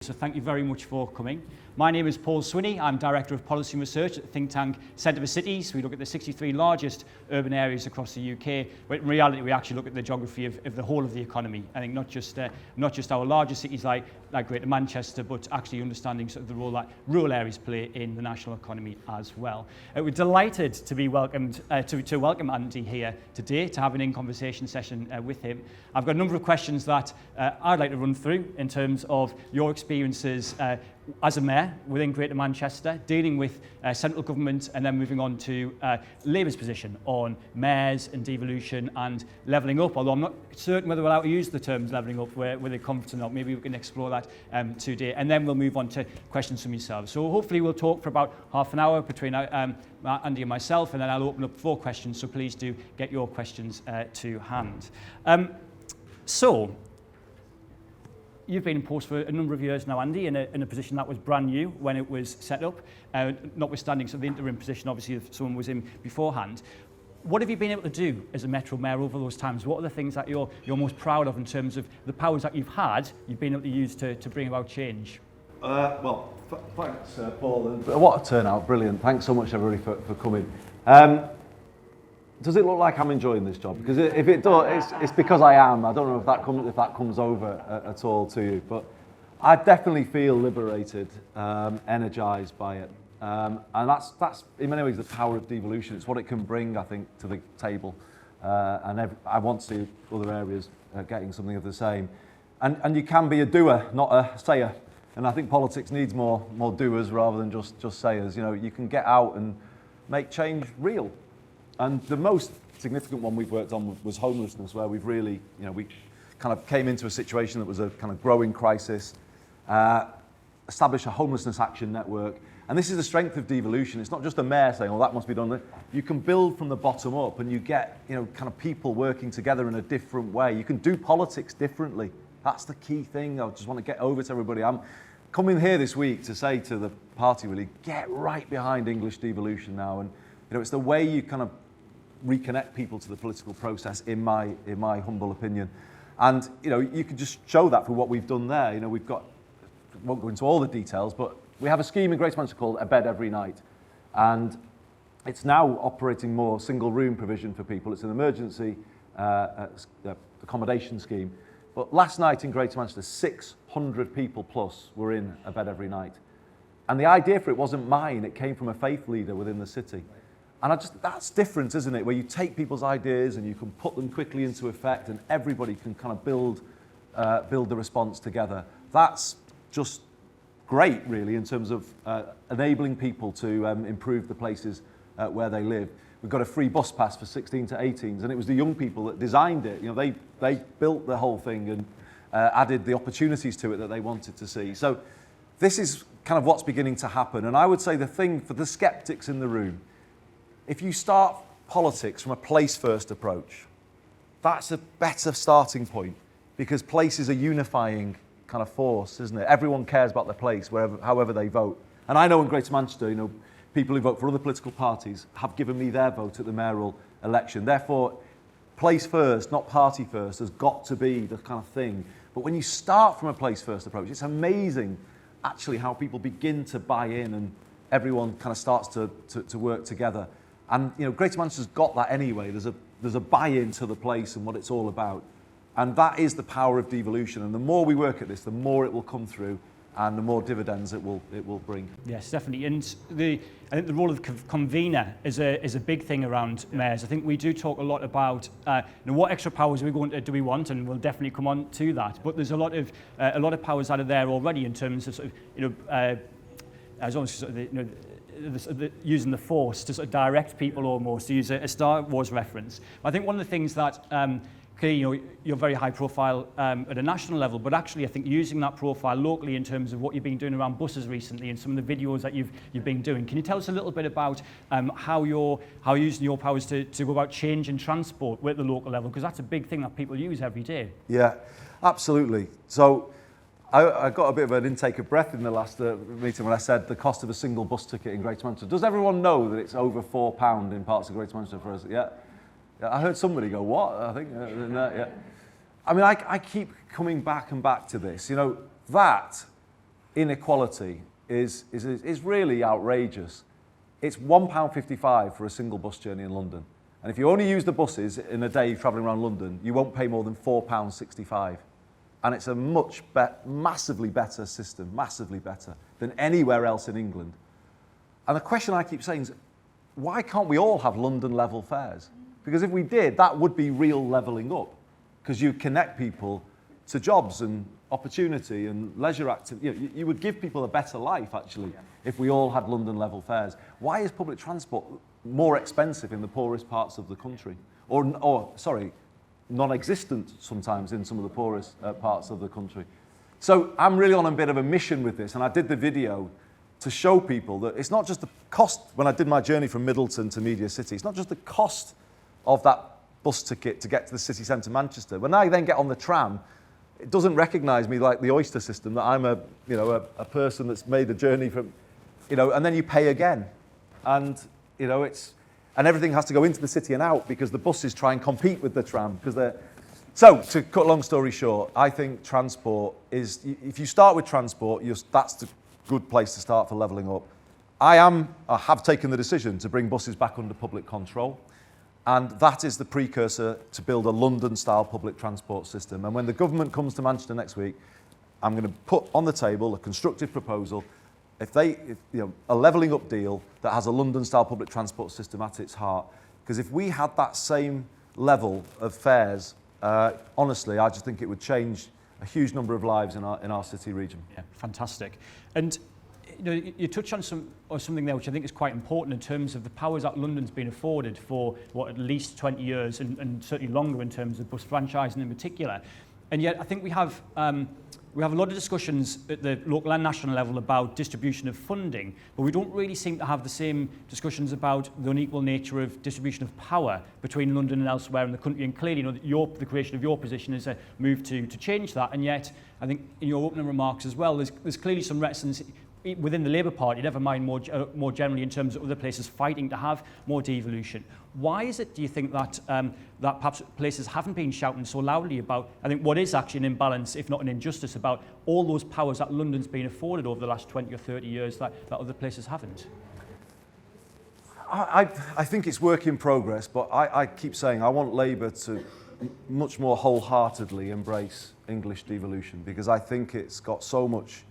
So thank you very much for coming. My name is Paul Swinney. I'm Director of Policy and Research at the think tank Centre for Cities. We look at the 63 largest urban areas across the UK, but in reality we actually look at the geography of the whole of the economy. I think not just our largest cities like Greater Manchester, but actually understanding sort of the role that rural areas play in the national economy as well. We're delighted to be welcomed to welcome Andy here today to have an in-conversation session with him. I've got a number of questions that I'd like to run through in terms of your experiences as a mayor within Greater Manchester, dealing with central government, and then moving on to Labour's position on mayors and devolution and levelling up, although I'm not certain whether we're allowed to use the terms levelling up where they come from or not. Maybe we can explore that today, and then we'll move on to questions from yourselves. So hopefully we'll talk for about half an hour between Andy and myself, and then I'll open up for questions, so please do get your questions to hand. So, you've been in post for a number of years now, Andy, in a position that was brand new when it was set up, notwithstanding sort of the interim position, obviously, if someone was in beforehand. What have you been able to do as a Metro Mayor over those times? What are the things that you're most proud of in terms of the powers that you've been able to use to bring about change? Thanks, Paul. What a turnout, brilliant. Thanks so much, everybody, for coming. Does it look like I'm enjoying this job? Because if it does, it's because I am. I don't know if that comes over at all to you, but I definitely feel liberated, energised by it, and that's in many ways the power of devolution. It's what it can bring, I think, to the table, and I want to see other areas getting something of the same. And you can be a doer, not a sayer. And I think politics needs more doers rather than just sayers. You know, you can get out and make change real. And the most significant one we've worked on was homelessness, where we've really, we kind of came into a situation that was a kind of growing crisis, established a homelessness action network. And this is the strength of devolution. It's not just a mayor saying, oh, that must be done. You can build from the bottom up, and you get, kind of people working together in a different way. You can do politics differently. That's the key thing I just want to get over to everybody. I'm coming here this week to say to the party, really, get right behind English devolution now. And, it's the way you kind of reconnect people to the political process, in my humble opinion. And you can just show that through what we've done there. We've got, won't go into all the details, but we have a scheme in Greater Manchester called A Bed Every Night, and it's now operating more single room provision for people. It's an emergency accommodation scheme. But last night in Greater Manchester, 600 people plus were in A Bed Every Night, and the idea for it wasn't mine. It came from a faith leader within the city. And that's different, isn't it? Where you take people's ideas and you can put them quickly into effect, and everybody can kind of build the response together. That's just great, really, in terms of enabling people to improve the places where they live. We've got a free bus pass for 16 to 18s, and it was the young people that designed it. They built the whole thing and added the opportunities to it that they wanted to see. So this is kind of what's beginning to happen. And I would say the thing for the skeptics in the room, if you start politics from a place-first approach, that's a better starting point, because place is a unifying kind of force, isn't it? Everyone cares about their place, however they vote. And I know in Greater Manchester, people who vote for other political parties have given me their vote at the mayoral election. Therefore, place first, not party first, has got to be the kind of thing. But when you start from a place-first approach, it's amazing, actually, how people begin to buy in and everyone kind of starts to work together. And Greater Manchester's got that anyway. There's a buy-in to the place and what it's all about, and that is the power of devolution. And the more we work at this, the more it will come through, and the more dividends it will bring. Yes, definitely. And I think the role of convener is a big thing around mayors. I think we do talk a lot about what extra powers do we want, and we'll definitely come on to that. But there's a lot of powers that are there already in terms of as almost sort of using the force to sort of direct people, almost, to use a Star Wars reference. I think one of the things that clearly, you're very high profile at a national level, but actually I think using that profile locally in terms of what you've been doing around buses recently and some of the videos that you've been doing. Can you tell us a little bit about how you're using your powers to go about changing transport at the local level? Because that's a big thing that people use every day. Yeah, absolutely. So I got a bit of an intake of breath in the last meeting when I said the cost of a single bus ticket in Greater Manchester. Does everyone know that it's over £4 in parts of Greater Manchester for us? Yeah. I heard somebody go, what? I think, yeah. I mean, I keep coming back and back to this. That inequality is really outrageous. It's £1.55 for a single bus journey in London. And if you only use the buses in a day travelling around London, you won't pay more than £4.65. And it's a massively better system, massively better than anywhere else in England. And the question I keep saying is, why can't we all have London level fares? Because if we did, that would be real levelling up, because you connect people to jobs and opportunity and leisure activity. You know, you would give people a better life, actually, if we all had London level fares. Why is public transport more expensive in the poorest parts of the country? Or sorry, non-existent sometimes in some of the poorest parts of the country. So I'm really on a bit of a mission with this, and I did the video to show people that it's not just the cost. When I did my journey from Middleton to Media City, it's not just the cost of that bus ticket to get to the city centre Manchester. When I then get on the tram, it doesn't recognise me like the Oyster system, that I'm a person that's made a journey from, and then you pay again. And, and everything has to go into the city and out because the buses try and compete with the tram. So, to cut a long story short, I think transport is, if you start with transport, that's the good place to start for levelling up. I have taken the decision to bring buses back under public control. And that is the precursor to build a London-style public transport system. And when the government comes to Manchester next week, I'm going to put on the table a constructive proposal, a levelling up deal that has a London-style public transport system at its heart. Because if we had that same level of fares, honestly, I just think it would change a huge number of lives in our city region. Yeah, fantastic. And you touched on something there which I think is quite important in terms of the powers that London's been afforded for at least 20 years and certainly longer in terms of bus franchising in particular. And yet I think we have a lot of discussions at the local and national level about distribution of funding, but we don't really seem to have the same discussions about the unequal nature of distribution of power between London and elsewhere in the country. And clearly, the creation of your position is a move to change that. And yet, I think in your opening remarks as well, there's clearly some reticence within the Labour Party, never mind more generally in terms of other places fighting to have more devolution. Why is it, do you think, that that perhaps places haven't been shouting so loudly about, I think, what is actually an imbalance, if not an injustice, about all those powers that London's been afforded over the last 20 or 30 years that other places haven't? I think it's work in progress, but I keep saying I want Labour to much more wholeheartedly embrace English devolution, because I think it's got so much,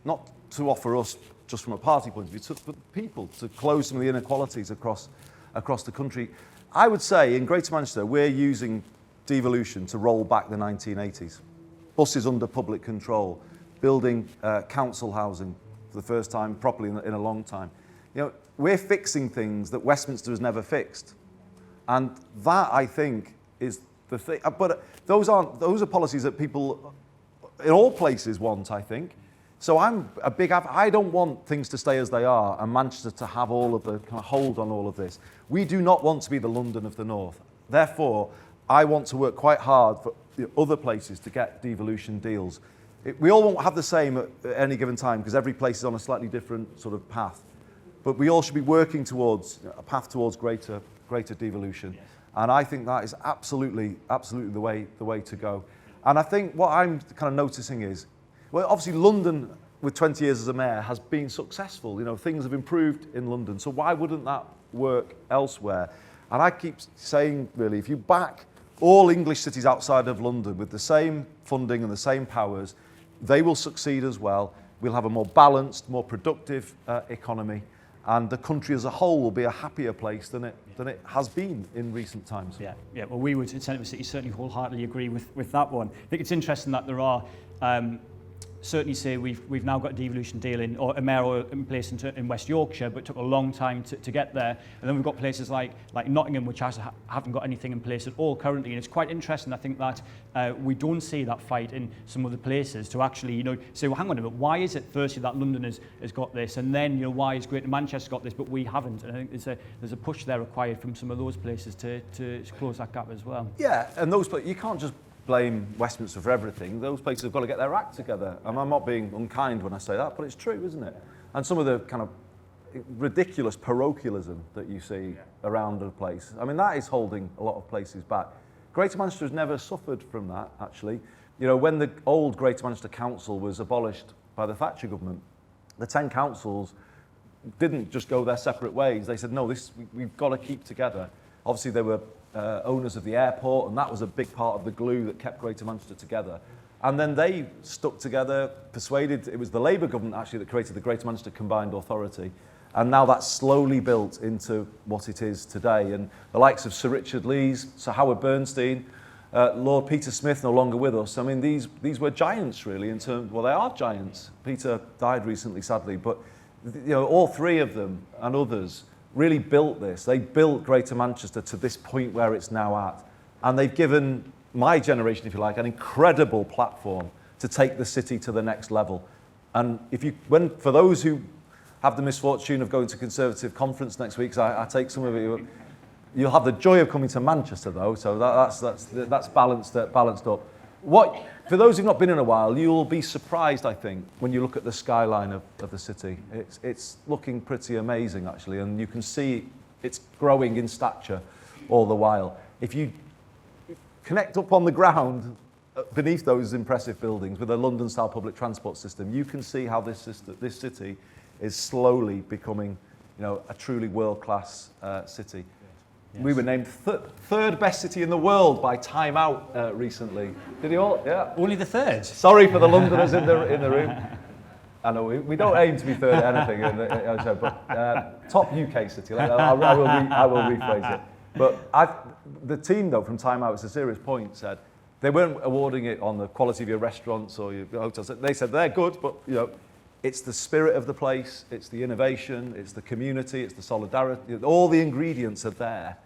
not to offer us just from a party point of view, for people to close some of the inequalities across the country. I would say in Greater Manchester, we're using devolution to roll back the 1980s. Buses under public control, building council housing for the first time properly in a long time. We're fixing things that Westminster has never fixed. And that, I think, is the thing. But those are policies that people in all places want, I think. So I don't want things to stay as they are and Manchester to have all of the kind of hold on all of this. We do not want to be the London of the North. Therefore, I want to work quite hard for other places to get devolution deals. We all won't have the same at any given time because every place is on a slightly different sort of path. But we all should be working towards a path towards greater devolution. Yes. And I think that is absolutely the way to go. And I think what I'm kind of noticing is, well, obviously London, with 20 years as a mayor, has been successful. Things have improved in London. So why wouldn't that work elsewhere? And I keep saying, really, if you back all English cities outside of London with the same funding and the same powers, they will succeed as well. We'll have a more balanced, more productive economy. And the country as a whole will be a happier place than it has been in recent times. Yeah. Well, we would, in Centre City, certainly wholeheartedly agree with that one. I think it's interesting that there are certainly say we've now got a devolution deal or a mayor in place in West Yorkshire, but it took a long time to get there. And then we've got places like Nottingham, which haven't got anything in place at all currently. And it's quite interesting, I think, that we don't see that fight in some other places to actually, say, well, hang on a minute, why is it firstly that London has got this, and then, why has Greater Manchester got this, but we haven't? And I think there's a push there required from some of those places to close that gap as well. Yeah, and those places, you can't just blame Westminster for everything. Those places have got to get their act together. And I'm not being unkind when I say that, but it's true, isn't it? And some of the kind of ridiculous parochialism that you see around the place, I mean, that is holding a lot of places back. Greater Manchester has never suffered from that, actually. When the old Greater Manchester Council was abolished by the Thatcher government. The 10 councils didn't just go their separate ways. They said, no, we've got to keep together. Obviously, they were owners of the airport, and that was a big part of the glue that kept Greater Manchester together. And then they stuck together, persuaded, it was the Labour government actually that created the Greater Manchester Combined Authority. And now that's slowly built into what it is today. And the likes of Sir Richard Lees, Sir Howard Bernstein, Lord Peter Smith, no longer with us. I mean, these were giants, really, in terms, well, they are giants. Peter died recently, sadly, but you know, all three of them and others really built this. They built Greater Manchester to this point where it's now at. And they've given my generation, if you like, an incredible platform to take the city to the next level. And for those who have the misfortune of going to Conservative conference next week, I take some of you, you'll have the joy of coming to Manchester though, so that's balanced up. For those who've not been in a while, you'll be surprised, I think, when you look at the skyline of the city. It's looking pretty amazing, actually, and you can see it's growing in stature all the while. If you connect up on the ground beneath those impressive buildings with a London-style public transport system, you can see how this city is slowly becoming, you know, a truly world-class city. Yes. We were named third best city in the world by Time Out recently. Did you all? Yeah. Only the third. Sorry for the Londoners in the room. I know we don't aim to be third at anything, but top UK city. I will rephrase it. But the team, though, from Time Out, it's a serious point, said they weren't awarding it on the quality of your restaurants or your hotels. They said they're good, but you know, it's the spirit of the place, it's the innovation, it's the community, it's the solidarity. All the ingredients are there,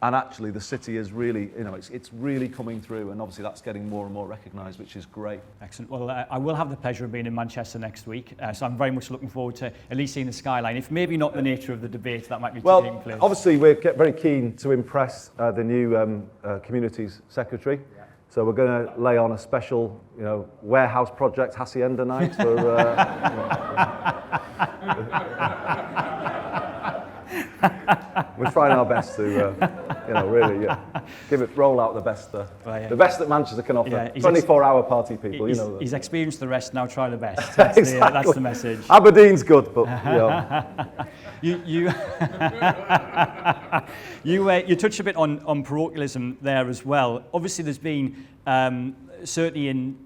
and actually the city is really, you know, it's really coming through, and obviously that's getting more and more recognised, which is great. Excellent. Well, I will have the pleasure of being in Manchester next week, so I'm very much looking forward to at least seeing the skyline, if maybe not the nature of the debate that might be taking place. Well, obviously we're very keen to impress the new Communities Secretary. Yeah. So we're going to lay on a special, you know, warehouse project hacienda night for. We're trying our best to, you know, really roll out the best that Manchester can offer. Yeah, 24-hour party people, you know. He's experienced the rest, now try the best. That's, exactly. That's the message. Aberdeen's good, but you know. You touched a bit on parochialism there as well. Obviously, there's been certainly in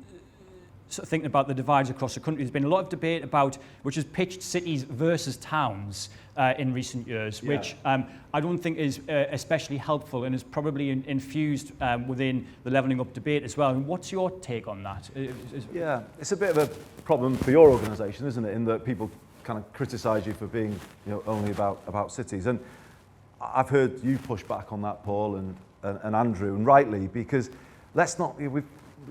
sort of thinking about the divides across the country, there's been a lot of debate about which has pitched cities versus towns in recent years, which I don't think is especially helpful and is probably infused within the levelling up debate as well. And what's your take on that? Yeah, it's a bit of a problem for your organisation, isn't it, in that people kind of criticise you for being, you know, only about cities. And I've heard you push back on that, Paul and Andrew, and rightly, because let's not, we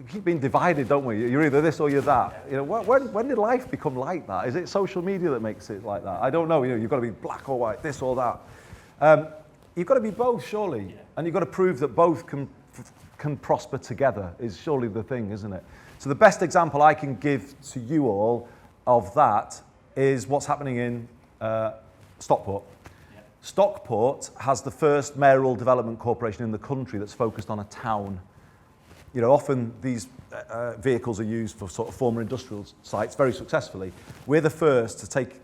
keep being divided, don't we? You're either this or you're that. You know, when did life become like that? Is it social media that makes it like that? I don't know. You know, you've got to be black or white, this or that. You've got to be both, surely, and you've got to prove that both can prosper together. Is surely the thing, isn't it? So the best example I can give to you all of that is what's happening in Stockport. Yeah. Stockport has the first mayoral development corporation in the country that's focused on a town. You know, often these vehicles are used for sort of former industrial sites very successfully. We're the first to take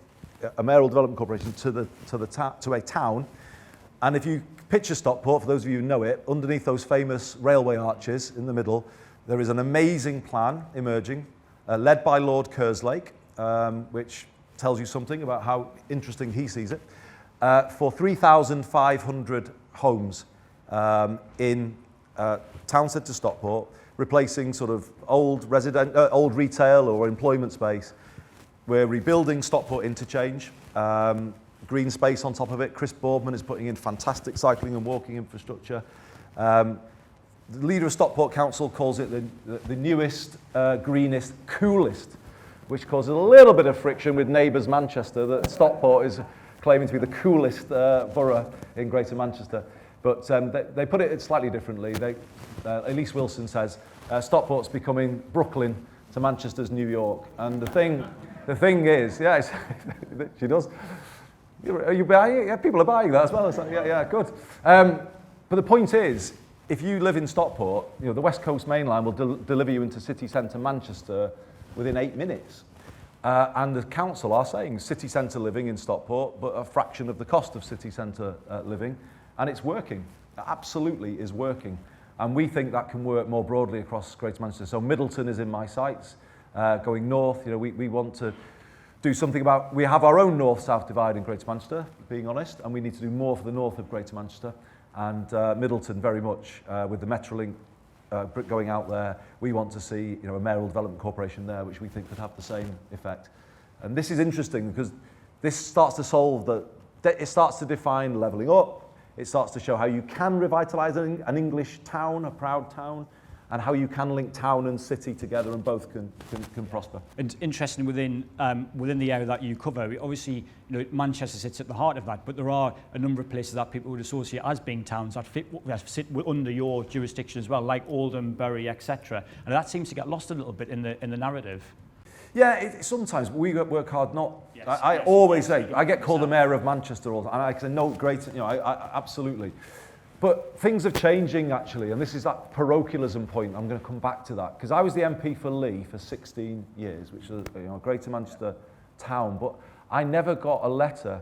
a mayoral development corporation to a town. And if you picture Stockport, for those of you who know it, underneath those famous railway arches in the middle, there is an amazing plan emerging, led by Lord Kerslake, which tells you something about how interesting he sees it, for 3,500 homes in town centre Stockport, replacing sort of old retail or employment space. We're rebuilding Stockport Interchange, green space on top of it. Chris Boardman is putting in fantastic cycling and walking infrastructure. The leader of Stockport Council calls it the newest, greenest, coolest, which causes a little bit of friction with neighbours Manchester, that Stockport is claiming to be the coolest borough in Greater Manchester. But they put it slightly differently. Elise Wilson says, Stockport's becoming Brooklyn to Manchester's New York. And the thing is, yeah, she does. Are you buying it? Yeah, people are buying that as well. It's like, yeah, good. But the point is, if you live in Stockport, you know, the West Coast Main Line will deliver you into city centre Manchester within 8 minutes. And the council are saying city centre living in Stockport, but a fraction of the cost of city centre living, and it's working. It absolutely is working. And we think that can work more broadly across Greater Manchester. So Middleton is in my sights, going north. You know, we want to do something about, we have our own north-south divide in Greater Manchester, being honest, and we need to do more for the north of Greater Manchester. And Middleton very much, with the Metrolink going out there, we want to see, you know, a mayoral development corporation there, which we think could have the same effect. And this is interesting because this starts to solve it starts to define levelling up. It starts to show how you can revitalise an English town, a proud town, and how you can link town and city together, and both can prosper. And interesting within the area that you cover, obviously, you know, Manchester sits at the heart of that, but there are a number of places that people would associate as being towns that sit under your jurisdiction as well, like Oldham, Bury, etc. And that seems to get lost a little bit in the narrative. Yeah, sometimes we work hard. Yes, I always say, I get called the mayor of Manchester all the time, and I say, no, great, you know, I absolutely. But things are changing, actually, and this is that parochialism point. I'm going to come back to that, because I was the MP for Lee for 16 years, which is, you know, a Greater Manchester town, but I never got a letter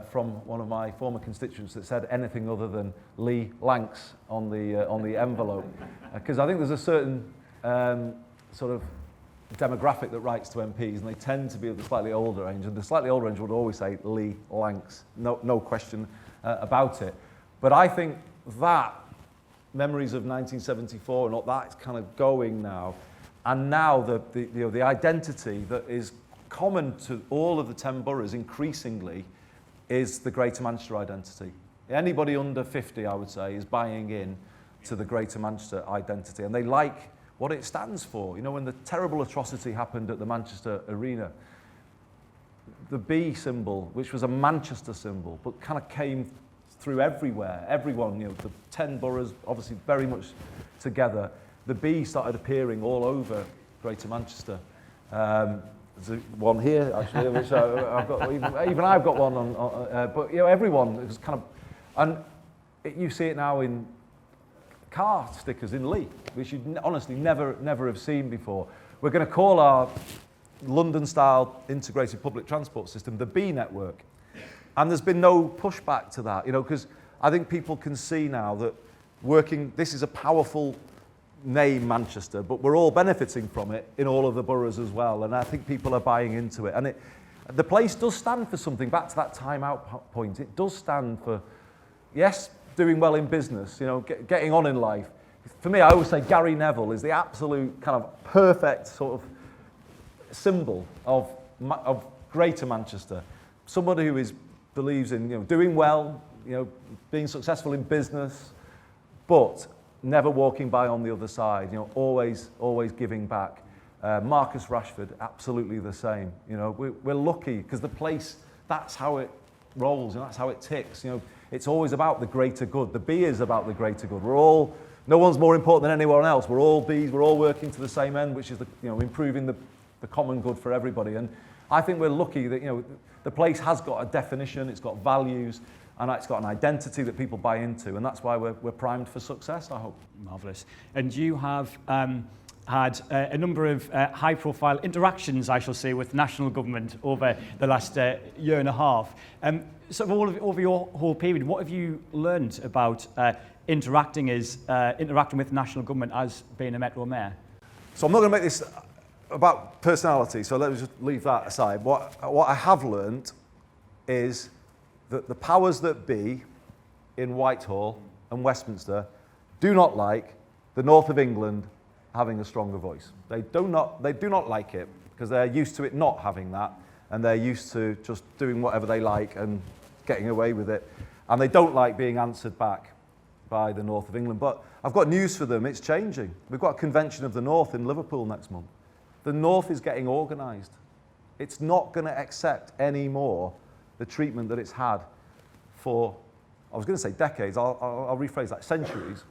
from one of my former constituents that said anything other than Lee Lanks on the envelope, because I think there's a certain sort of demographic that writes to MPs, and they tend to be of the slightly older range, and the slightly older range would always say Lee Lanks, no question about it. But I think that memories of 1974 and all that's kind of going now, and now the identity that is common to all of the 10 boroughs increasingly is the Greater Manchester identity. Anybody under 50, I would say, is buying in to the Greater Manchester identity, and they like what it stands for. You know, when the terrible atrocity happened at the Manchester Arena, the B symbol, which was a Manchester symbol, but kind of came through everywhere, everyone, you know, the 10 boroughs obviously very much together. The B started appearing all over Greater Manchester. There's one here, actually, which I've got, even I've got one on, but, you know, everyone is kind of, and you see it now in car stickers in Lee, which you'd honestly never have seen before. We're going to call our London-style integrated public transport system the B network. And there's been no pushback to that, you know, because I think people can see now that this is a powerful name, Manchester, but we're all benefiting from it in all of the boroughs as well. And I think people are buying into it. And the place does stand for something. Back to that time out point, it does stand for, yes, doing well in business, you know, getting on in life. For me, I always say Gary Neville is the absolute kind of perfect sort of symbol of Greater Manchester. Somebody who believes in, you know, doing well, you know, being successful in business, but never walking by on the other side, you know, always giving back. Marcus Rashford, absolutely the same. You know, we're lucky because the place, that's how it rolls and that's how it ticks. You know, it's always about the greater good. The B is about the greater good. No one's more important than anyone else. We're all Bs, we're all working to the same end, which is improving the common good for everybody. And I think we're lucky that, you know, the place has got a definition, it's got values, and it's got an identity that people buy into, and that's why we're primed for success, I hope. Marvellous. And you have had a number of high-profile interactions, I shall say, with national government over the last year and a half. So over your whole period, what have you learned about interacting with national government as being a Metro Mayor? So I'm not going to make this about personality, so let me just leave that aside. What I have learned is that the powers that be in Whitehall and Westminster do not like the north of England having a stronger voice. They do not like it because they're used to it not having that, and they're used to just doing whatever they like and getting away with it. And they don't like being answered back by the north of England. But I've got news for them, it's changing. We've got a convention of the north in Liverpool next month. The north is getting organised. It's not going to accept any more the treatment that it's had for, I was going to say decades, I'll rephrase that, centuries,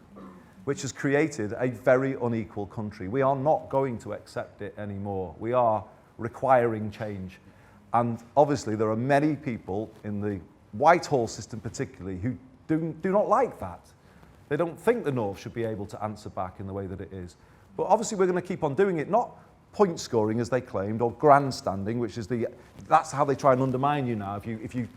which has created a very unequal country. We are not going to accept it anymore. We are requiring change. And obviously there are many people in the Whitehall system particularly who do not like that. They don't think the north should be able to answer back in the way that it is. But obviously we're going to keep on doing it, not point scoring, as they claimed, or grandstanding, which is that's how they try and undermine you now. If you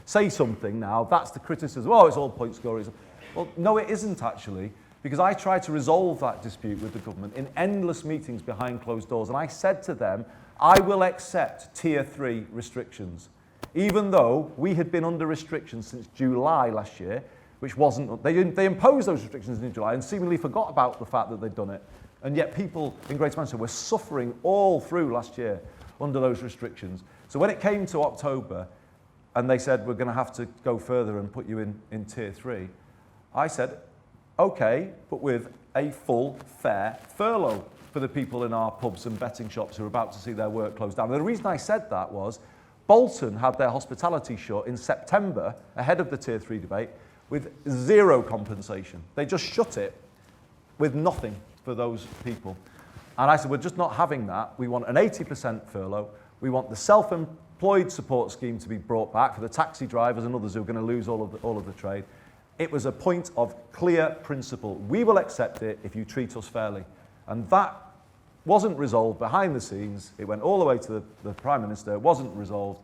say something now, that's the criticism. Oh, it's all point scoring. Well, no, it isn't actually, because I tried to resolve that dispute with the government in endless meetings behind closed doors, and I said to them, I will accept Tier 3 restrictions, even though we had been under restrictions since July last year, which wasn't, they imposed those restrictions in July and seemingly forgot about the fact that they'd done it. And yet people in Greater Manchester were suffering all through last year under those restrictions. So when it came to October and they said, we're going to have to go further and put you in Tier 3, I said, okay, but with a full, fair furlough for the people in our pubs and betting shops who are about to see their work closed down. And the reason I said that was Bolton had their hospitality shut in September, ahead of the Tier 3 debate, with zero compensation. They just shut it with nothing for those people. And I said, we're just not having that. We want an 80% furlough. We want the self-employed support scheme to be brought back for the taxi drivers and others who are going to lose all of the trade. It was a point of clear principle. We will accept it if you treat us fairly. And that wasn't resolved behind the scenes. It went all the way to the Prime Minister. It wasn't resolved,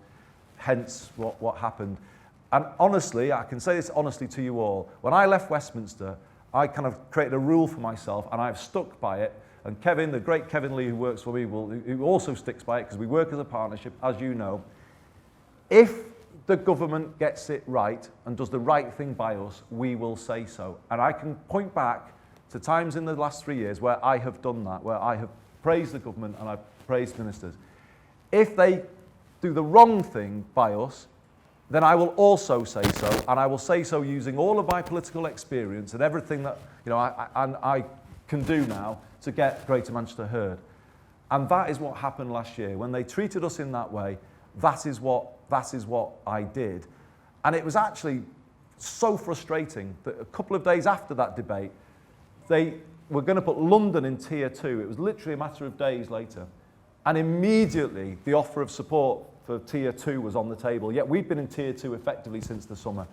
hence what happened. And honestly, I can say this honestly to you all, when I left Westminster, I kind of created a rule for myself, and I've stuck by it. And Kevin, the great Kevin Lee who works for me, who also sticks by it, because we work as a partnership, as you know. If the government gets it right and does the right thing by us, we will say so. And I can point back to times in the last 3 years where I have done that, where I have praised the government and I've praised ministers. If they do the wrong thing by us, then I will also say so, and I will say so using all of my political experience and everything that I can do now to get Greater Manchester heard. And that is what happened last year. When they treated us in that way, that is what I did. And it was actually so frustrating that a couple of days after that debate, they were going to put London in Tier 2. It was literally a matter of days later. And immediately the offer of support for Tier 2 was on the table, yet we've been in Tier 2 effectively since the summer.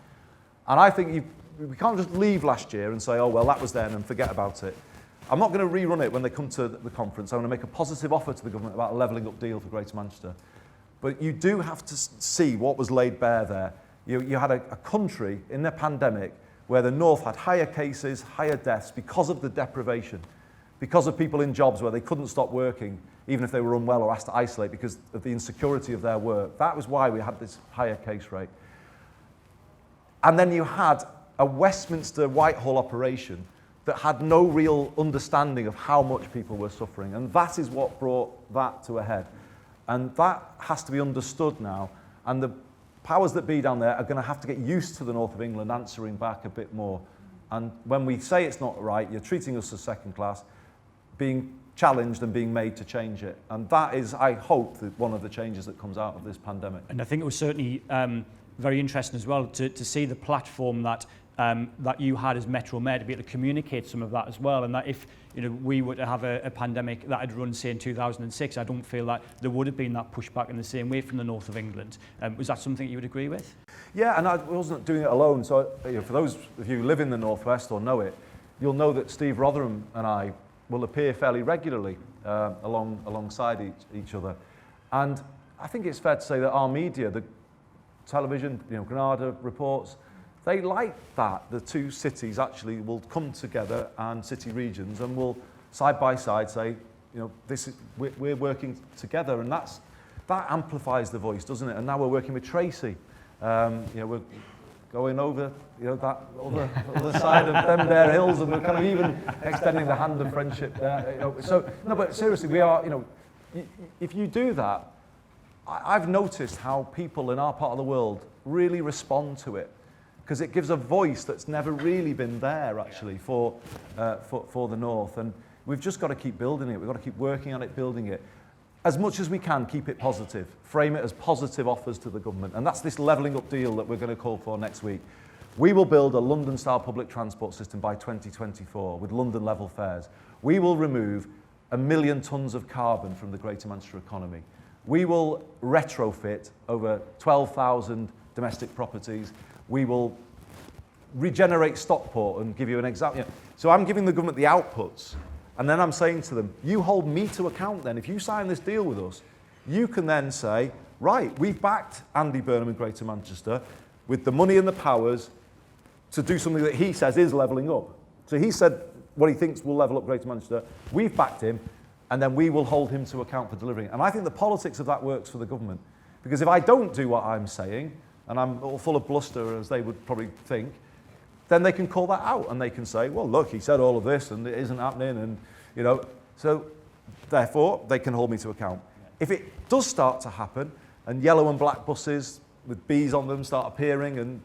And I think we can't just leave last year and say, oh, well, that was then and forget about it. I'm not going to rerun it when they come to the conference. I'm going to make a positive offer to the government about a levelling up deal for Greater Manchester. But you do have to see what was laid bare there. You had a country in a pandemic where the North had higher cases, higher deaths because of the deprivation, because of people in jobs where they couldn't stop working, even if they were unwell or asked to isolate because of the insecurity of their work. That was why we had this higher case rate. And then you had a Westminster Whitehall operation that had no real understanding of how much people were suffering. And that is what brought that to a head. And that has to be understood now. And the powers that be down there are going to have to get used to the North of England answering back a bit more. And when we say it's not right, you're treating us as second class, being challenged and being made to change it. And that is, I hope, one of the changes that comes out of this pandemic. And I think it was certainly very interesting as well to see the platform that you had as Metro Mayor to be able to communicate some of that as well. And that if we were to have a pandemic that had run, say, in 2006, I don't feel that there would have been that pushback in the same way from the North of England. Was that something you would agree with? Yeah, and I wasn't doing it alone. So for those of you who live in the North West or know it, you'll know that Steve Rotherham and I will appear fairly regularly alongside each other. And I think it's fair to say that our media, the television, Granada reports, they like that. The two cities actually will come together, and city regions, and will side by side say, we're working together, and that amplifies the voice, doesn't it? And now we're working with Tracy. We're going over that other side of them there hills, and we're kind of even extending the hand of friendship there. So no, but seriously, we are. If you do that, I've noticed how people in our part of the world really respond to it, because it gives a voice that's never really been there actually for the North, and we've just got to keep building it. We've got to keep working on it, building it. As much as we can, keep it positive. Frame it as positive offers to the government. And that's this levelling up deal that we're going to call for next week. We will build a London-style public transport system by 2024 with London-level fares. We will remove 1 million tonnes of carbon from the Greater Manchester economy. We will retrofit over 12,000 domestic properties. We will regenerate Stockport and give you an example. So I'm giving the government the outputs, And then I'm saying to them, you hold me to account then. If you sign this deal with us, you can then say, right, we've backed Andy Burnham in Greater Manchester with the money and the powers to do something that he says is levelling up. So he said what he thinks will level up Greater Manchester. We've backed him, and then we will hold him to account for delivering it. And I think the politics of that works for the government. Because if I don't do what I'm saying, and I'm all full of bluster, as they would probably think, then they can call that out, and they can say, well, look, he said all of this, and it isn't happening, and, you know, so therefore, they can hold me to account. If it does start to happen, and yellow and black buses with bees on them start appearing, and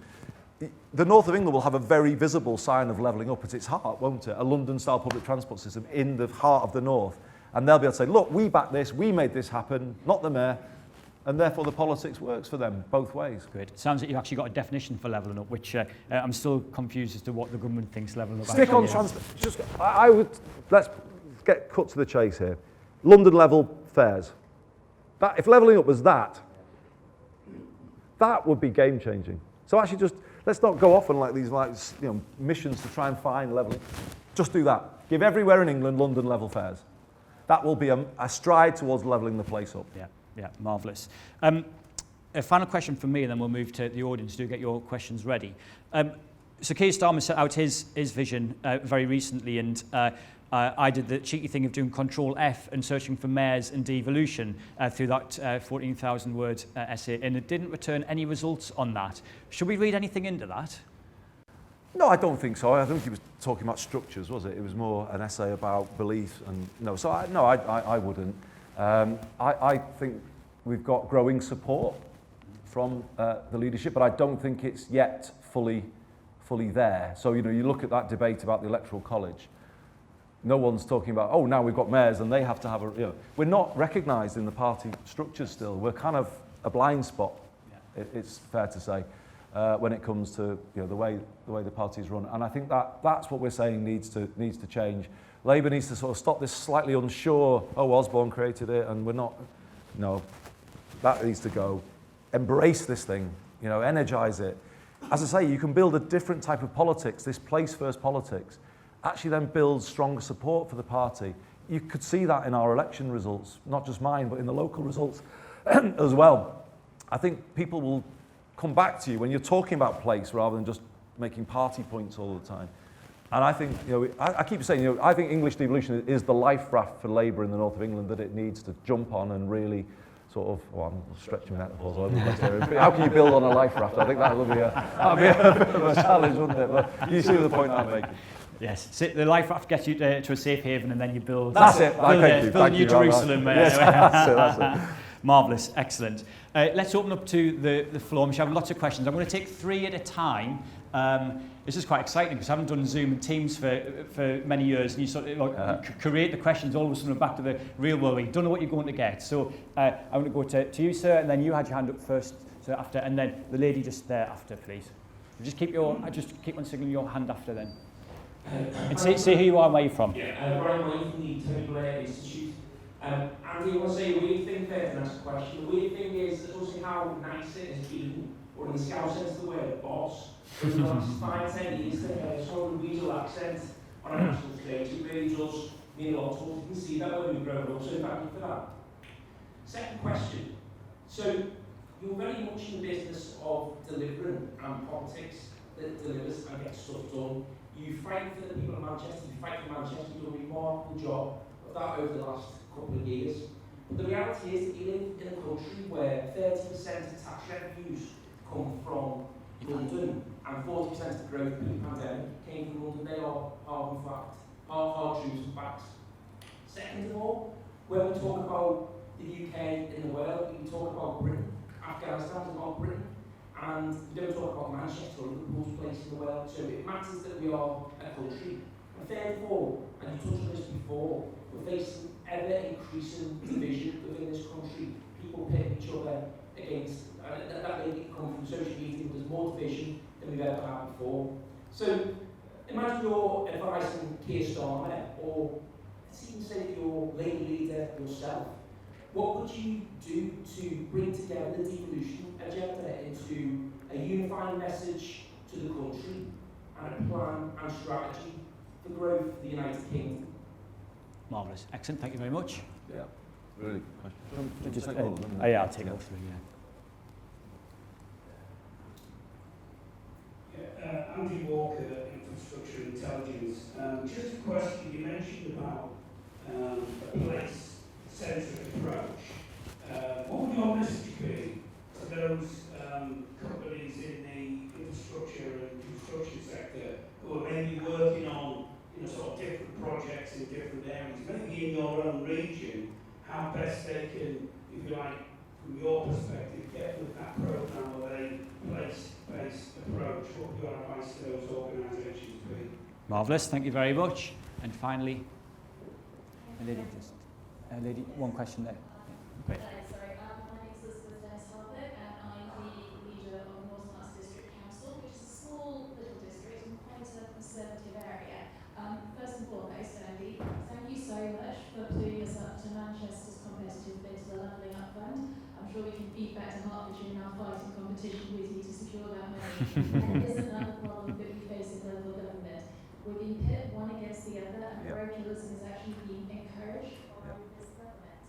the north of England will have a very visible sign of levelling up at its heart, won't it? A London-style public transport system in the heart of the north. And they'll be able to say, look, we backed this, we made this happen, not the mayor, and therefore the politics works for them both ways. Great. It sounds like you've actually got a definition for levelling up, which I'm still confused as to what the government thinks levelling up Stick on transport. I would, let's get cut to the chase here. London level fares. That, if levelling up was that would be game changing. So actually just, let's not go off on like these missions to try and find levelling. Just do that. Give everywhere in England London level fares. That will be a stride towards levelling the place up. Yeah, marvellous. A final question from me, and then we'll move to the audience. Do get your questions ready. So Keir Starmer set out his vision very recently, and I did the cheeky thing of doing Control F and searching for mayors and devolution through that 14,000-word essay, and it didn't return any results on that. Should we read anything into that? No, I don't think so. I think he was talking about structures, was it? It was more an essay about belief, and no. So I wouldn't. I think we've got growing support from the leadership, but I don't think it's yet fully there. So you look at that debate about the Electoral College. No one's talking about, oh, now we've got mayors and they have to have we're not recognised in the party structures still. We're kind of a blind spot, it's fair to say, when it comes to the way the party's run. And I think that's what we're saying needs to change. Labour needs to sort of stop this slightly unsure, oh, Osborne created it and we're not. No, that needs to go. Embrace this thing, energise it. As I say, you can build a different type of politics, this place-first politics, actually then builds stronger support for the party. You could see that in our election results, not just mine, but in the local results as well. I think people will come back to you when you're talking about place rather than just making party points all the time. And I think, I keep saying, I think English devolution is the life raft for Labour in the north of England that it needs to jump on and really sort of, well, I'm stretching metaphors all over the place there. How can you build on a life raft? I think that would be a bit of a challenge, wouldn't it? But you see the point I'm making. Yes, so the life raft gets you to a safe haven, and then you build. That's it. Build New Jerusalem. Yes, that's it. Marvellous, excellent. Let's open up to the floor. We have lots of questions. I'm going to take 3 at a time. This is quite exciting because I haven't done Zoom and Teams for many years, and you sort of create the questions all of a sudden back to the real world. You don't know what you're going to get. So I'm going to go to you, sir, and then you had your hand up first, so after, and then the lady just there after, please. Just keep on signaling your hand after then. And say who you are and where you're from. Yeah, Brian Wayne from the Tony Blair Institute. Andy, I want to say a weird thing there and ask a question. The weird thing is that also how nice it has been, or in the Scouse sense of the word, boss, for the last 5-10 years to hear some regional accent on a national stage. It really does mean a lot to us. You can see that when we've grown up, so thank you for that. Second question. So, you're very much in the business of delivering and politics that delivers and gets stuff done. You fight for the people of Manchester, you fight for Manchester, you've done a remarkable job of that over the last couple of years. But the reality is that you live in a country where 30% of tax revenues come from London and 40% of the growth pre-pandemic came from London. They are hard truths and facts. Second of all, when we talk about the UK in the world, we talk about Britain. Afghanistan is about Britain. And we don't talk about Manchester or Liverpool's place in the world, so it matters that we are a country. And therefore, and you touched on this before, we're facing ever-increasing division within this country. People pit each other against, and that may come from social media, but there's more division than we've ever had before. So, imagine you're advising Keir Starmer, or let's even say that you're Labour leader yourself. What would you do to bring together the devolution agenda into a unifying message to the country and a plan and strategy for growth for the United Kingdom? Marvellous. Excellent. Thank you very much. Yeah, really good question. Just, take all of them? yeah, I'll take all three, yeah. Andrew Walker, Infrastructure Intelligence. Just a question, you mentioned about a place-centric approach. What would your message be to those companies in the infrastructure and construction sector who are maybe working on sort of different projects in different areas, maybe in your own region, how best they can, if you like, from your perspective, get with that programme of a place-based approach? What would your advice to those organisations be? Marvellous. Thank you very much. And finally, lady, one question there. Great. Sorry, my name is Elizabeth Harper, and I'm the leader of North Lancs District Council, which is a small little district in quite a conservative area. First and foremost, Andy, thank you so much for putting us up to Manchester's competitive bid to the Levelling Up Fund. I'm sure we can beat back to Hertfordshire in our fighting competition with you to secure that money. And there's another problem that we face in local government. We're being pit one against the other, and parochialism is actually being encouraged by this government.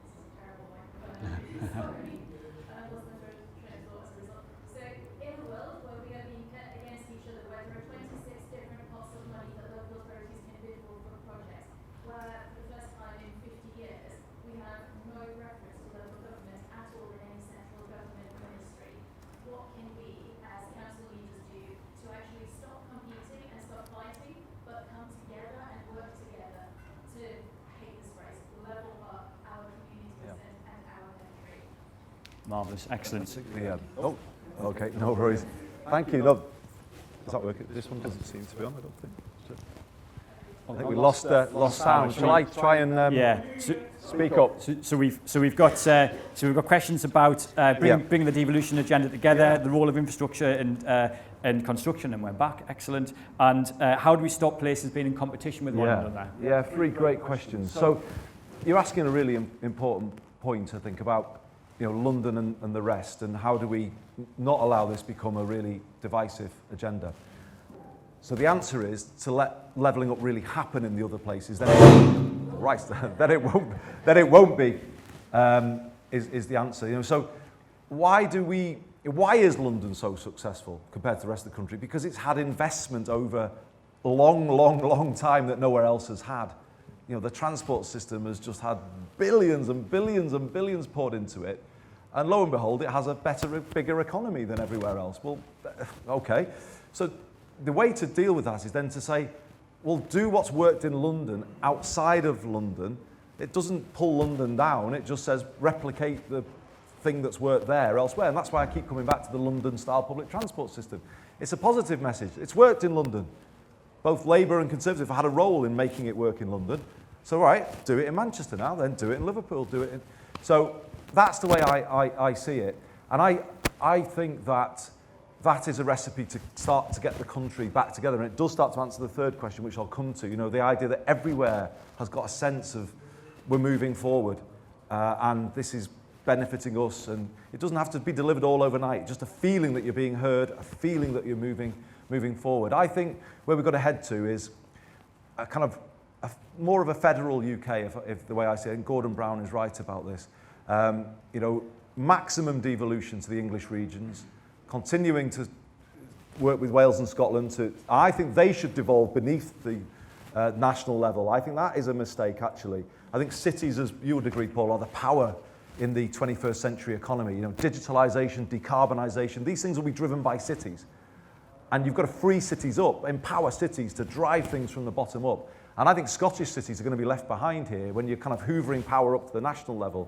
This is a terrible microphone. Sorry. I lost my train of thought as a result. So, in a world where we are being pit against each other, where there are 26 different pots of money that local authorities can bid for projects, where for the first time in 50 years, we have no reference to local government at all in any central government ministry, what can we, as council leaders, do to actually stop competing and stop fighting, but come together and work together to, I hate this phrase, level up our communities and our country? Marvellous. Excellent. Yeah. Oh, okay, no worries. Thank you. No, does that work? This one doesn't seem to be on, I don't think. I think we lost sound. Shall I try and Yeah. speak up? So we've got questions about bringing the devolution agenda together, the role of infrastructure and construction, and we're back. Excellent. And how do we stop places being in competition with one another? Yeah, three great questions. So you're asking a really important point, I think, about London and the rest, and how do we not allow this become a really divisive agenda? So the answer is to let levelling up really happen in the other places. Then it won't be. Is the answer. So why is London so successful compared to the rest of the country? Because it's had investment over a long time that nowhere else has had. The transport system has just had billions and billions and billions poured into it, and lo and behold, it has a better, bigger economy than everywhere else. Well, okay. So the way to deal with that is then to say, well, do what's worked in London outside of London. It doesn't pull London down. It just says replicate the thing that's worked there elsewhere. And that's why I keep coming back to the London-style public transport system. It's a positive message. It's worked in London. Both Labour and Conservative had a role in making it work in London. So, all right, do it in Manchester now, then do it in Liverpool, do it in... So that's the way I see it. And I think that is a recipe to start to get the country back together. And it does start to answer the third question, which I'll come to. The idea that everywhere has got a sense of we're moving forward and this is benefiting us. And it doesn't have to be delivered all overnight. Just a feeling that you're being heard, a feeling that you're moving forward. I think where we've got to head to is a kind of more of a federal UK, if the way I see it. And Gordon Brown is right about this. Maximum devolution to the English regions, continuing to work with Wales and Scotland. I think they should devolve beneath the national level. I think that is a mistake, actually. I think cities, as you would agree, Paul, are the power in the 21st century economy. Digitalisation, decarbonisation, these things will be driven by cities. And you've got to free cities up, empower cities to drive things from the bottom up. And I think Scottish cities are going to be left behind here when you're kind of hoovering power up to the national level.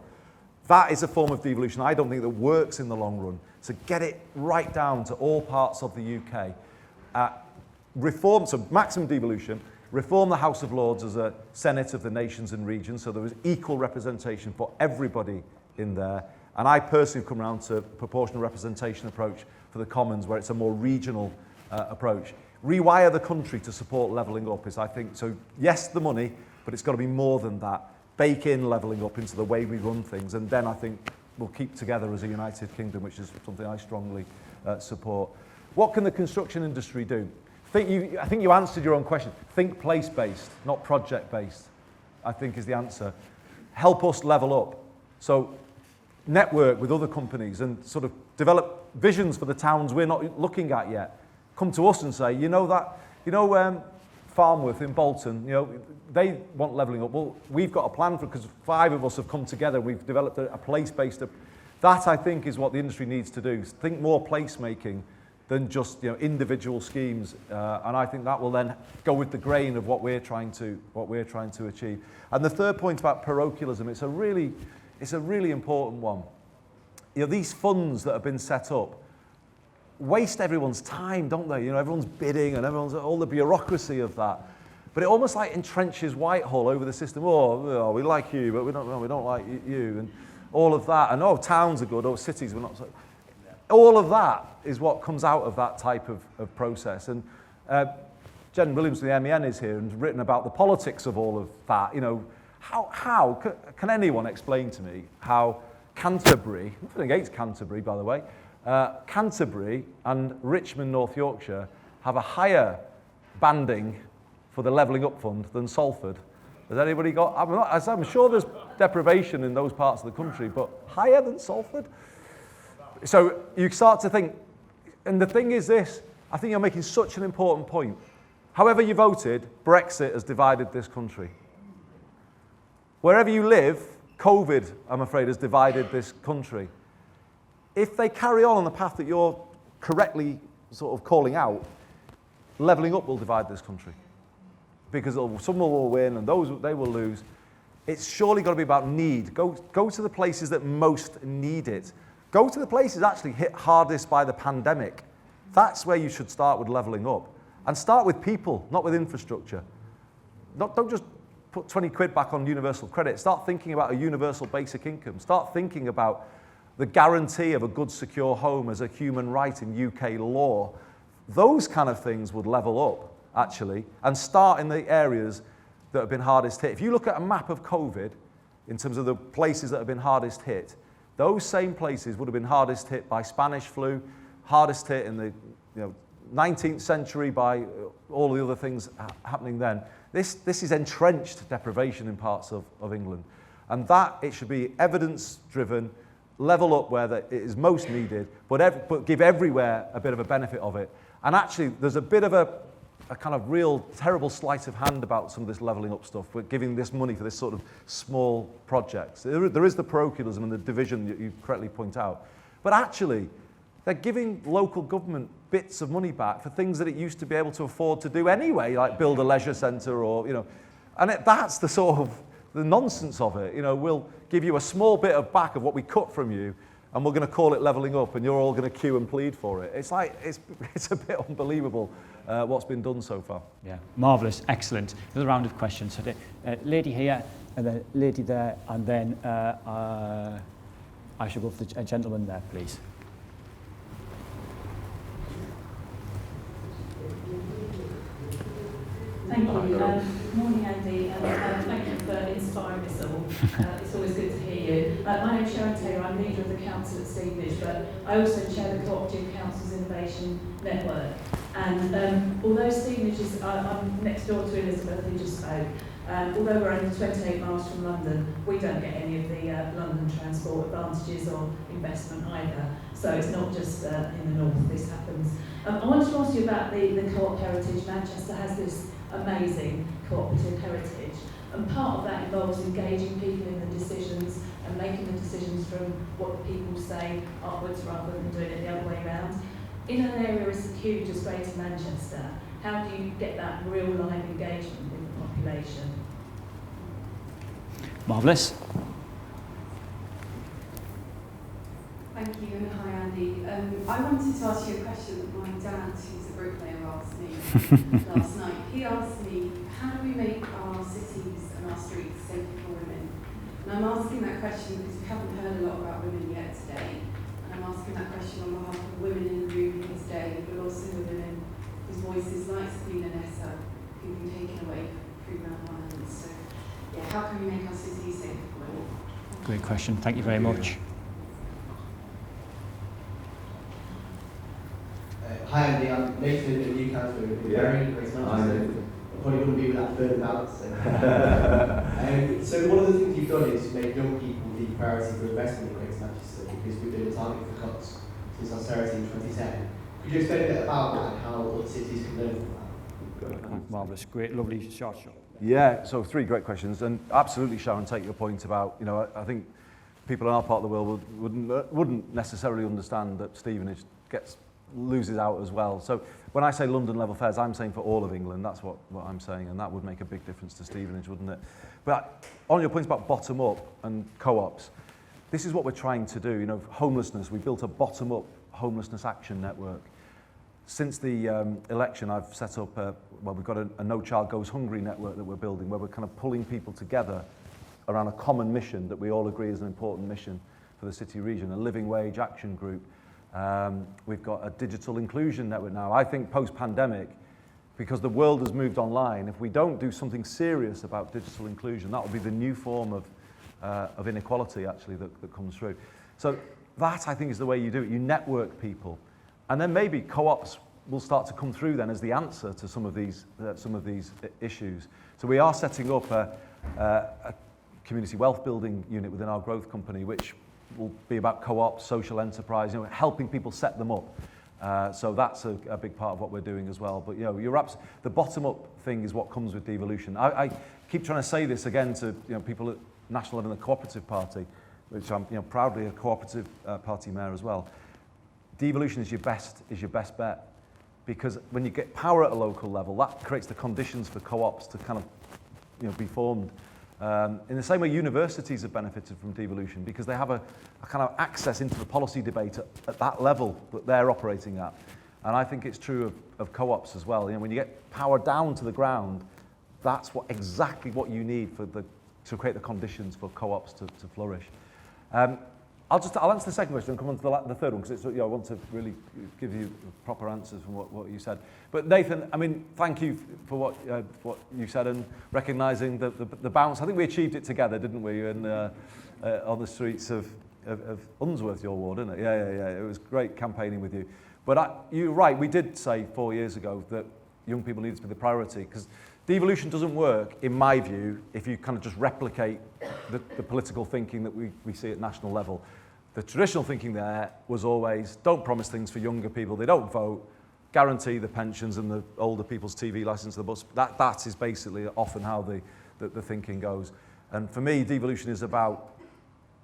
That is a form of devolution I don't think that works in the long run. So get it right down to all parts of the UK. Reform, so maximum devolution, reform the House of Lords as a Senate of the nations and regions, so there was equal representation for everybody in there. And I personally have come around to a proportional representation approach for the Commons, where it's a more regional approach. Rewire the country to support levelling up is, I think, so yes, the money, but it's got to be more than that. Bake in levelling up into the way we run things, and then I think we'll keep together as a United Kingdom, which is something I strongly support. What can the construction industry do? I think you answered your own question. Think place-based, not project-based, I think is the answer. Help us level up. So network with other companies and sort of develop visions for the towns we're not looking at yet. Come to us and say, Farmworth in Bolton, they want levelling up. Well, we've got a plan for, because 5 of us have come together, we've developed a place-based. That, I think, is what the industry needs to do. Think more placemaking than just individual schemes, and I think that will then go with the grain of what we're trying to achieve. And the third point about parochialism, it's a really important one. These funds that have been set up waste everyone's time, don't they? Everyone's bidding and everyone's all the bureaucracy of that. But it almost like entrenches Whitehall over the system. Oh, we like you, but we don't like you, and all of that. And towns are good, cities we're not. So, all of that is what comes out of that type of process. And Jen Williams from the MEN is here and written about the politics of all of that. How can anyone explain to me how Canterbury, nothing against Canterbury, by the way, Canterbury and Richmond, North Yorkshire, have a higher banding for the Levelling Up Fund than Salford? Has anybody got? I'm sure there's deprivation in those parts of the country, but higher than Salford? So you start to think, and the thing is this, I think you're making such an important point. However you voted, Brexit has divided this country. Wherever you live, COVID, I'm afraid, has divided this country. If they carry on the path that you're correctly sort of calling out, levelling up will divide this country. Because some will win and they will lose. It's surely got to be about need. Go to the places that most need it. Go to the places actually hit hardest by the pandemic. That's where you should start with levelling up. And start with people, not with infrastructure. Don't just put 20 quid back on universal credit. Start thinking about a universal basic income. Start thinking about the guarantee of a good, secure home as a human right in UK law. Those kind of things would level up, actually, and start in the areas that have been hardest hit. If you look at a map of COVID, in terms of the places that have been hardest hit, those same places would have been hardest hit by Spanish flu, hardest hit in the 19th century by all the other things happening then. This is entrenched deprivation in parts of England. And that, it should be evidence-driven, level up where it is most needed, but give everywhere a bit of a benefit of it. And actually, there's a bit of a kind of real terrible sleight of hand about some of this levelling up stuff. We're giving this money for this sort of small projects. There is the parochialism and the division that you correctly point out. But actually, they're giving local government bits of money back for things that it used to be able to afford to do anyway, like build a leisure centre or, and that's the sort of the nonsense of it. We'll give you a small bit of back of what we cut from you, and we're going to call it levelling up, and you're all going to queue and plead for it. It's like, it's a bit unbelievable what's been done so far. Yeah, marvellous, excellent. Another round of questions. So lady here, and then lady there, and then I shall go for the gentleman there, please. Thank you. Good morning, Andy, and thank you for inspiring us all. It's always good to hear you. My name's Sharon Taylor. I'm leader of the council at Stevenage, but I also chair the Cooperative Councils Innovation Network. And although Stevenage is, I'm next door to Elizabeth, who just spoke. Although we're only 28 miles from London, we don't get any of the London transport advantages or investment either. So it's not just in the north this happens. I wanted to ask you about the co-op heritage. Manchester has this amazing cooperative heritage, and part of that involves engaging people in the decisions and making the decisions from what the people say upwards rather than doing it the other way around. In an area as huge as Greater Manchester, how do you get that real live engagement with the population? Marvellous. Thank you, and hi Andy. I wanted to ask you a question that my dad, who's a bricklayer, asked me last night. He asked me, how do we make our cities and our streets safer for women? And I'm asking that question because we haven't heard a lot about women yet today. And I'm asking that question on behalf of women in the room here today, but also the women whose voices, like Sabina Nessa, who've been taken away through gun violence. So, yeah, how can we make our cities safer for women? Great question. Thank you very much. Hi Andy, I'm Nathan, a new councillor in Bury, Greater Manchester. I probably wouldn't be without further balance. So one of the things you've done is make young people the priority for investment in Greater Manchester, because we've been a target for cuts since austerity in 2010. Could you explain a bit about that and how other cities can learn from that? Marvellous, great, lovely short. Yeah, so 3 great questions, and absolutely, Sharon, take your point about, you know, I think people in our part of the world wouldn't necessarily understand that Stevenage loses out as well. So when I say London level fares, I'm saying for all of England, that's what I'm saying, and that would make a big difference to Stevenage, wouldn't it? But on your point about bottom up and co-ops, this is what we're trying to do. You know, homelessness, we built a bottom up homelessness action network. Since the election, I've set up we've got a No Child Goes Hungry network that we're building, where we're kind of pulling people together around a common mission that we all agree is an important mission for the city region, a living wage action group. We've got a digital inclusion network now. I think post-pandemic, because the world has moved online, if we don't do something serious about digital inclusion, that will be the new form of inequality, actually, that comes through. So that, I think, is the way you do it. You network people. And then maybe co-ops will start to come through then as the answer to some of these issues. So we are setting up a community wealth building unit within our growth company, which will be about co-ops, social enterprise, you know, helping people set them up. So that's a big part of what we're doing as well. But you know, the bottom-up thing is what comes with devolution. I keep trying to say this again to people at national level in the Cooperative Party, which I'm proudly a Cooperative Party mayor as well. Devolution is your best bet, because when you get power at a local level, that creates the conditions for co-ops to kind of be formed. In the same way universities have benefited from devolution, because they have a kind of access into the policy debate at that level that they're operating at. And I think it's true of co-ops as well. You know, when you get power down to the ground, that's exactly what you need to create the conditions for co-ops to flourish. I'll answer the second question and come on to the third one, because I want to really give you proper answers from what you said. But Nathan, I mean, thank you for what you said and recognising the bounce. I think we achieved it together, didn't we? And on the streets of Unsworth, your ward, isn't it? Yeah. It was great campaigning with you. But you're right. We did say 4 years ago that young people needed to be the priority, because devolution doesn't work, in my view, if you kind of just replicate the political thinking that we see at national level. The traditional thinking there was always, don't promise things for younger people, they don't vote, guarantee the pensions and the older people's TV licence to the bus. That is basically often how the thinking goes. And for me, devolution is about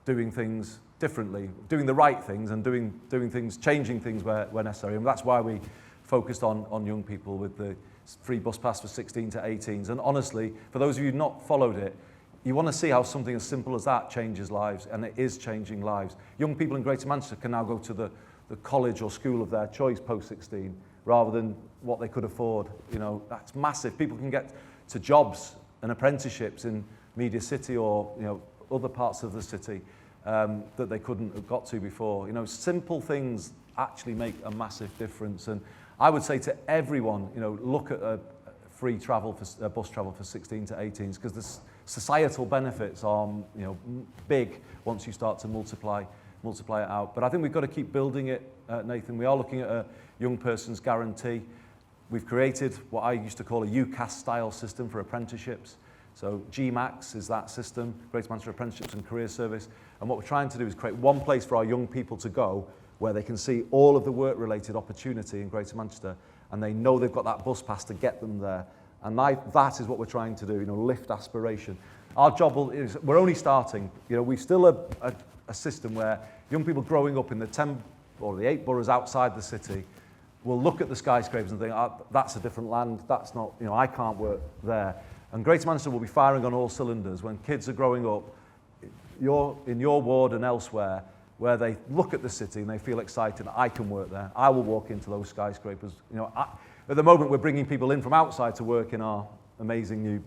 doing things differently, doing the right things and doing things, changing things where necessary. And that's why we focused on young people with the free bus pass for 16 to 18s. And honestly, for those of you who've not followed it, you want to see how something as simple as that changes lives, and it is changing lives. Young people in Greater Manchester can now go to the college or school of their choice post-16, rather than what they could afford. You know, that's massive. People can get to jobs and apprenticeships in Media City or other parts of the city that they couldn't have got to before. You know, simple things actually make a massive difference. And I would say to everyone, look at free travel for bus travel for 16 to 18s, because the societal benefits are big once you start to multiply it out. But I think we've got to keep building it, Nathan. We are looking at a young person's guarantee. We've created what I used to call a UCAS style system for apprenticeships. So GMAX is that system, Greater Manchester Apprenticeships and Career Service. And what we're trying to do is create one place for our young people to go where they can see all of the work-related opportunity in Greater Manchester, and they know they've got that bus pass to get them there. And that is what we're trying to do, lift aspiration. Our job is, we're only starting. We've still a system where young people growing up in the 10 or the 8 boroughs outside the city will look at the skyscrapers and think, that's a different land, that's not, I can't work there. And Greater Manchester will be firing on all cylinders when kids are growing up, in your ward and elsewhere, where they look at the city and they feel excited, I can work there, I will walk into those skyscrapers. At the moment, we're bringing people in from outside to work in our amazing new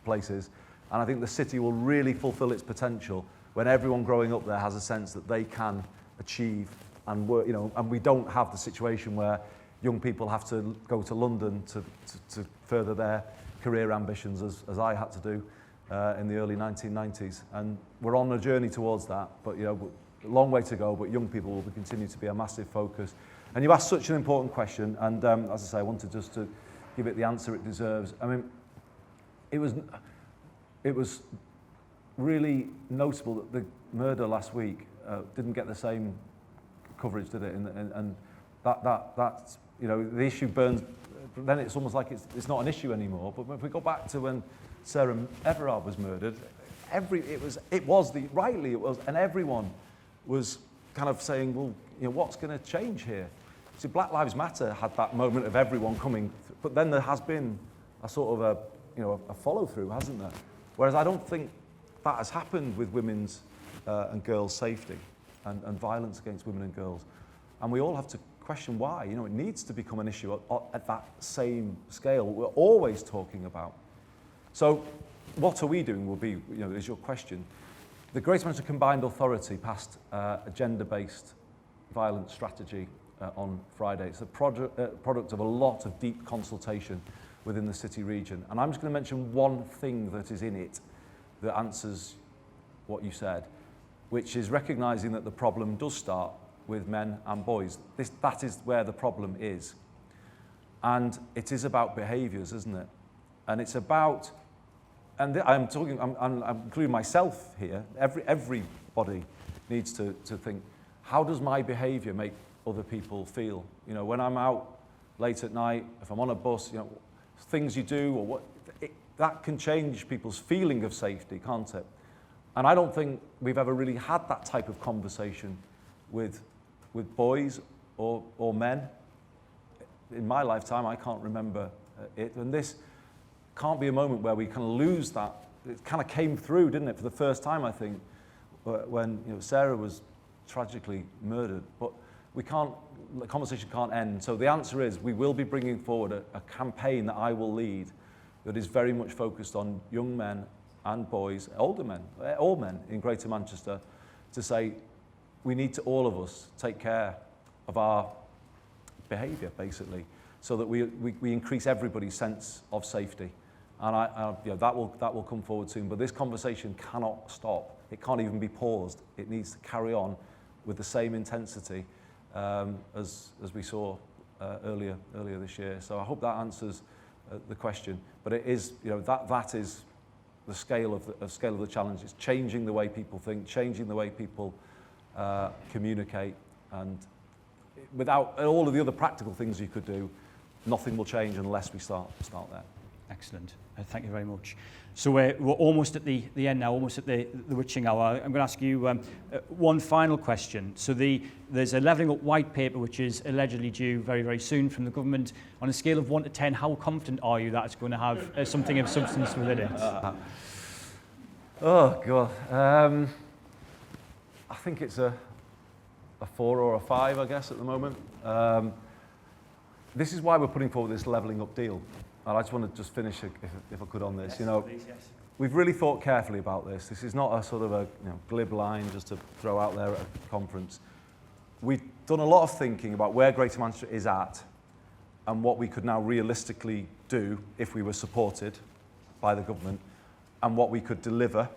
places. And I think the city will really fulfill its potential when everyone growing up there has a sense that they can achieve and work, and we don't have the situation where young people have to go to London to further their career ambitions, as I had to do in the early 1990s. And we're on a journey towards that, but long way to go, but young people will continue to be a massive focus. And you asked such an important question, and as I say, I wanted just to give it the answer it deserves. I mean, it was really notable that the murder last week didn't get the same coverage, did it? And that's, you know, the issue burns. Then it's almost like it's not an issue anymore. But if we go back to when Sarah Everard was murdered, rightly it was, and everyone was kind of saying, well, you know, what's going to change here? See, Black Lives Matter had that moment of everyone coming, but then there has been a sort of a follow-through, hasn't there? Whereas I don't think that has happened with women's and girls' safety and violence against women and girls. And we all have to question why. You know, it needs to become an issue at that same scale we're always talking about. So what are we doing will be, you know, is your question. The Greater Manchester Combined Authority passed a gender-based violence strategy on Friday. It's a product of a lot of deep consultation within the city region. And I'm just going to mention one thing that is in it that answers what you said, which is recognising that the problem does start with men and boys. That is where the problem is. And it is about behaviours, isn't it? And it's about, and I'm including myself here, everybody needs to think, how does my behaviour make other people feel? You know, when I'm out late at night, if I'm on a bus, you know, things you do, or that can change people's feeling of safety, can't it? And I don't think we've ever really had that type of conversation with boys or men. In my lifetime, I can't remember it. And this can't be a moment where we kind of lose that. It kind of came through, didn't it, for the first time, I think, when, you know, Sarah was tragically murdered. But the conversation can't end. So the answer is we will be bringing forward a campaign that I will lead that is very much focused on young men and boys, older men, all men in Greater Manchester, to say we need to, all of us, take care of our behaviour, basically, so that we increase everybody's sense of safety. And you know, that will come forward soon. But this conversation cannot stop. It can't even be paused. It needs to carry on with the same intensity as we saw earlier this year. So I hope that answers the question. But it is, you know, that is the scale of the challenge. It's changing the way people think, changing the way people communicate, and without all of the other practical things you could do, nothing will change unless we start there. Excellent. Thank you very much. So we're almost at the end now, almost at the witching hour. I'm going to ask you one final question. So there's a levelling up white paper which is allegedly due very, very soon from the government. On a scale of 1 to 10, how confident are you that it's going to have something of substance within it? Oh, God. I think it's a 4 or a 5, I guess, at the moment. This is why we're putting forward this levelling up deal. And I just want to just finish, if I could, on this. Yes, you know, please, yes. We've really thought carefully about this. This is not a sort of a glib line just to throw out there at a conference. We've done a lot of thinking about where Greater Manchester is at and what we could now realistically do if we were supported by the government, and what we could deliver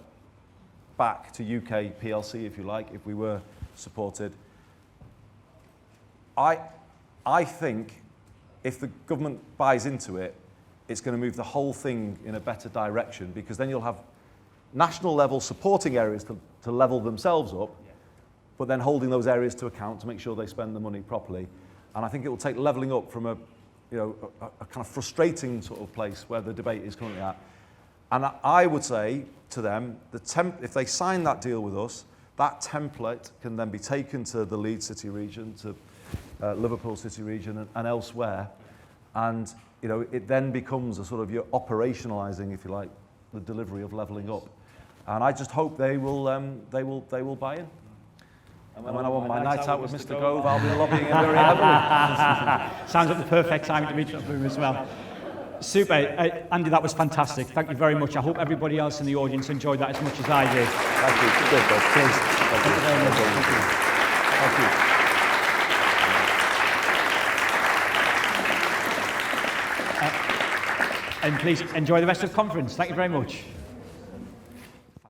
back to UK PLC, if you like, if we were supported. I think if the government buys into it, it's going to move the whole thing in a better direction, because then you'll have national level supporting areas to level themselves up, but then holding those areas to account to make sure they spend the money properly. And I think it will take levelling up from a kind of frustrating sort of place where the debate is currently at. And I would say to them, if they sign that deal with us, that template can then be taken to the Leeds City region, to Liverpool City region and elsewhere. And you know, it then becomes a sort of, you're operationalising, if you like, the delivery of levelling up. And I just hope they will buy in. And when I want my night out with Mr. Gove, I'll be lobbying him very heavily. Sounds like the perfect time to meet the room as well. Super. Andy, that was fantastic. Thank you very much. I hope everybody else in the audience enjoyed that as much as I did. Thank you. Good, Cheers. Thank you very much. Thank you. And please enjoy the rest of the conference. Thank you very much.